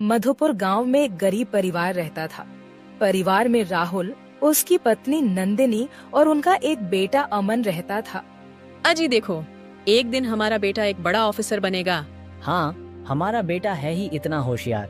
मधुपुर गांव में एक गरीब परिवार रहता था। परिवार में राहुल, उसकी पत्नी नंदिनी और उनका एक बेटा अमन रहता था। अजी देखो, एक दिन हमारा बेटा एक बड़ा ऑफिसर बनेगा। हाँ, हमारा बेटा है ही इतना होशियार।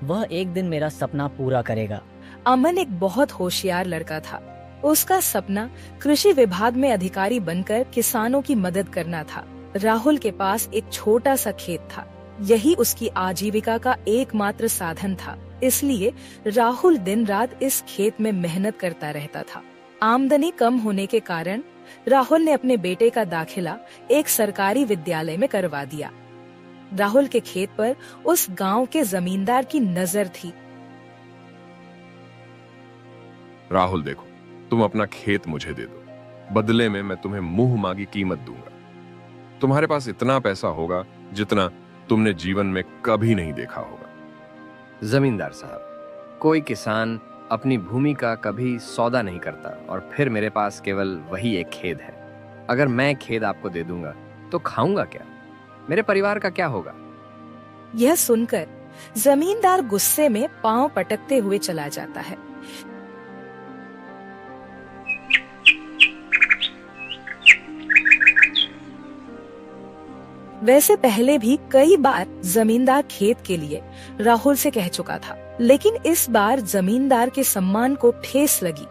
वह एक दिन मेरा सपना पूरा करेगा। अमन एक बहुत होशियार लड़का था। उसका सपना कृषि विभाग में अधिकारी बनकर किसानों की मदद करना था। राहुल के पास एक छोटा सा खेत था। यही उसकी आजीविका का एकमात्र साधन था। इसलिए राहुल दिन रात इस खेत में मेहनत करता रहता था। आमदनी कम होने के कारण राहुल ने अपने बेटे का दाखिला एक सरकारी विद्यालय में करवा दिया। राहुल के खेत पर उस गांव के जमींदार की नजर थी। राहुल देखो, तुम अपना खेत मुझे दे दो, बदले में मैं तुम्हें मुंह मांगी कीमत दूंगा। तुम्हारे पास इतना पैसा होगा जितना तुमने जीवन में कभी नहीं देखा होगा। जमींदार साहब, कोई किसान अपनी भूमि का कभी सौदा नहीं करता, और फिर मेरे पास केवल वही एक खेत है। अगर मैं खेत आपको दे दूंगा तो खाऊंगा क्या? मेरे परिवार का क्या होगा? यह सुनकर जमींदार गुस्से में पांव पटकते हुए चला जाता है। वैसे पहले भी कई बार जमींदार खेत के लिए राहुल से कह चुका था, लेकिन इस बार जमींदार के सम्मान को ठेस लगी।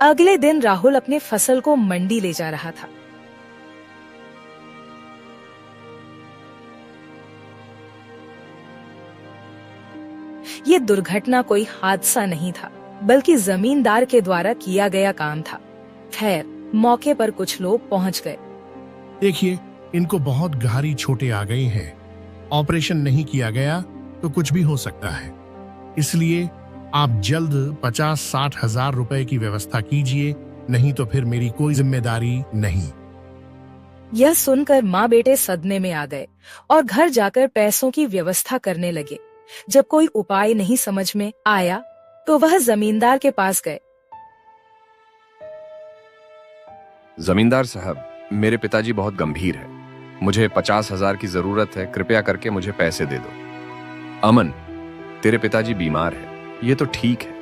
अगले दिन राहुल अपने फसल को मंडी ले जा रहा था। ये दुर्घटना कोई हादसा नहीं था, बल्कि जमींदार के द्वारा किया गया काम था। खैर, मौके पर कुछ लोग पहुंच गए। देखिए, इनको बहुत गहरी चोटें आ गई हैं। ऑपरेशन नहीं किया गया तो कुछ भी हो सकता है। इसलिए आप जल्द 50-60 हजार रुपए की व्यवस्था कीजिए, नहीं तो फिर मेरी कोई जिम्मेदारी नहीं। यह सुनकर माँ बेटे सदमे में आ गए और घर जाकर पैसों की व्यवस्था करने लगे। जब कोई उपाय नहीं समझ में आया तो वह जमींदार के पास गए। जमींदार साहब, मेरे पिताजी बहुत गंभीर है। मुझे 50,000 की जरूरत है, कृपया करके मुझे पैसे दे दो। अमन, तेरे पिताजी बीमार है, ये तो ठीक है,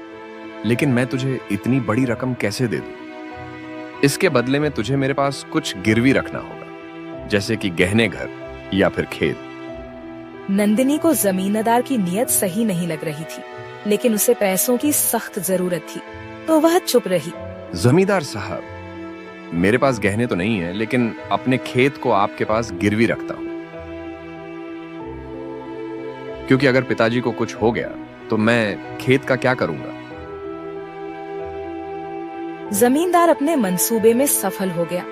लेकिन मैं तुझे इतनी बड़ी रकम कैसे दे दूं? इसके बदले में तुझे मेरे पास कुछ गिरवी रखना होगा, जैसे कि गहने, घर या फिर खेत। नंदिनी को जमींदार की नीयत सही नहीं लग रही थी, लेकिन उसे पैसों की सख्त जरूरत थी, तो वह चुप रही। जमींदार साहब, मेरे पास गहने तो नहीं है, लेकिन अपने खेत को आपके पास गिरवी रखता हूं, क्योंकि अगर पिताजी को कुछ हो गया तो मैं खेत का क्या करूंगा? जमींदार अपने मंसूबे में सफल हो गया।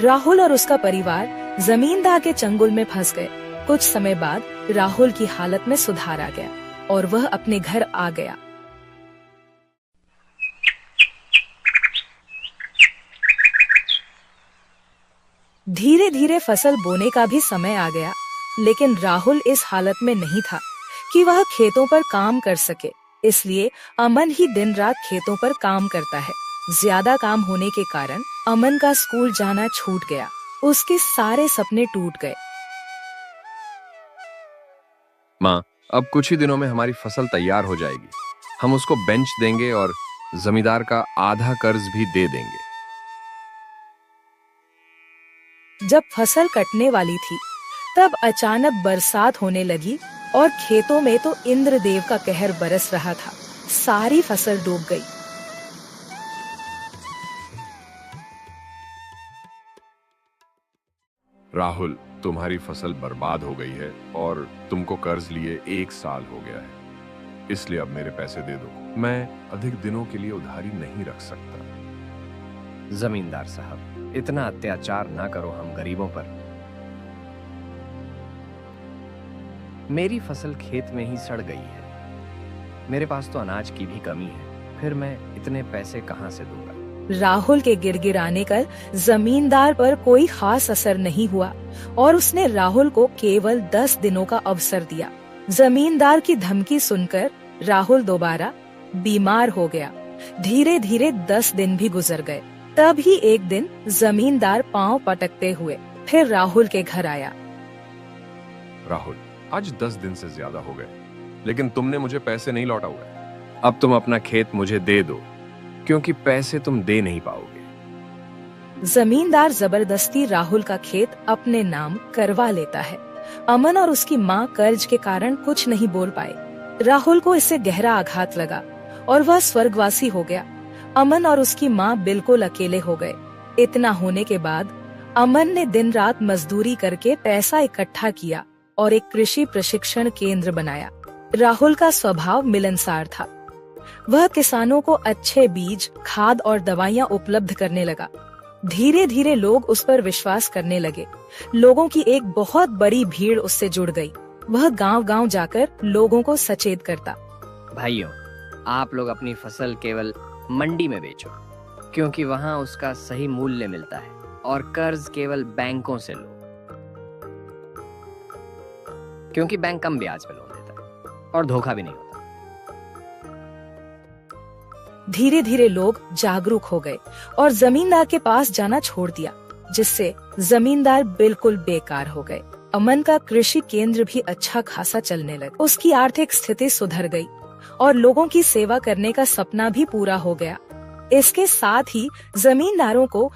राहुल और उसका परिवार जमींदार के चंगुल में फंस गए। कुछ समय बाद राहुल की हालत में सुधार आ गया और वह अपने घर आ गया। धीरे धीरे फसल बोने का भी समय आ गया, लेकिन राहुल इस हालत में नहीं था कि वह खेतों पर काम कर सके। इसलिए अमन ही दिन रात खेतों पर काम करता है। ज्यादा काम होने के कारण अमन का स्कूल जाना छूट गया। उसके सारे सपने टूट गए। माँ, अब कुछ ही दिनों में हमारी फसल तैयार हो जाएगी। हम उसको बेंच देंगे और जमींदार का आधा कर्ज भी दे देंगे। जब फसल कटने वाली थी, तब अचानक बरसात होने लगी और खेतों में तो इंद्रदेव का कहर बरस रहा था। सारी फसल डूब गई। राहुल, तुम्हारी फसल बर्बाद हो गई है और तुमको कर्ज लिए 1 साल हो गया है। इसलिए अब मेरे पैसे दे दो। मैं अधिक दिनों के लिए उधारी नहीं रख सकता। जमींदार साहब, इतना अत्याचार ना करो हम गरीबों पर। मेरी फसल खेत में ही सड़ गई है। मेरे पास तो अनाज की भी कमी है, फिर मैं इतने पैसे कहां से दूंगा? राहुल के गिड़गिड़ाने कर जमींदार पर कोई खास असर नहीं हुआ और उसने राहुल को केवल 10 दिनों का अवसर दिया। जमींदार की धमकी सुनकर राहुल दोबारा बीमार हो गया। धीरे धीरे 10 दिन भी गुजर गए। तब ही एक दिन जमींदार पांव पटकते हुए फिर राहुल के घर आया। राहुल, आज 10 दिन से ज्यादा हो गए, लेकिन तुमने मुझे पैसे नहीं लौटाए। अब तुम अपना खेत मुझे दे दो, क्योंकि पैसे तुम दे नहीं पाओगे। जमींदार जबरदस्ती राहुल का खेत अपने नाम करवा लेता है। अमन और उसकी माँ कर्ज के कारण कुछ नहीं बोल पाए। राहुल को इससे गहरा आघात लगा और वह स्वर्गवासी हो गया। अमन और उसकी माँ बिल्कुल अकेले हो गए। इतना होने के बाद अमन ने दिन रात मजदूरी करके पैसा इकट्ठा किया और एक कृषि प्रशिक्षण केंद्र बनाया। राहुल का स्वभाव मिलनसार था। वह किसानों को अच्छे बीज, खाद और दवाइयाँ उपलब्ध करने लगा। धीरे धीरे लोग उस पर विश्वास करने लगे। लोगों की एक बहुत बड़ी भीड़ उससे जुड़ गई। वह गांव-गांव जाकर लोगों को सचेत करता। भाइयों, आप लोग अपनी फसल केवल मंडी में बेचो, क्योंकि वहां उसका सही मूल्य मिलता है, और कर्ज केवल बैंकों से लो, क्योंकि बैंक कम ब्याज पे लोन देता है और धोखा भी नहीं होता। धीरे धीरे लोग जागरूक हो गए और जमींदार के पास जाना छोड़ दिया, जिससे जमींदार बिल्कुल बेकार हो गए। अमन का कृषि केंद्र भी अच्छा खासा चलने लगा। उसकी आर्थिक स्थिति सुधर गई और लोगों की सेवा करने का सपना भी पूरा हो गया। इसके साथ ही जमींदारों को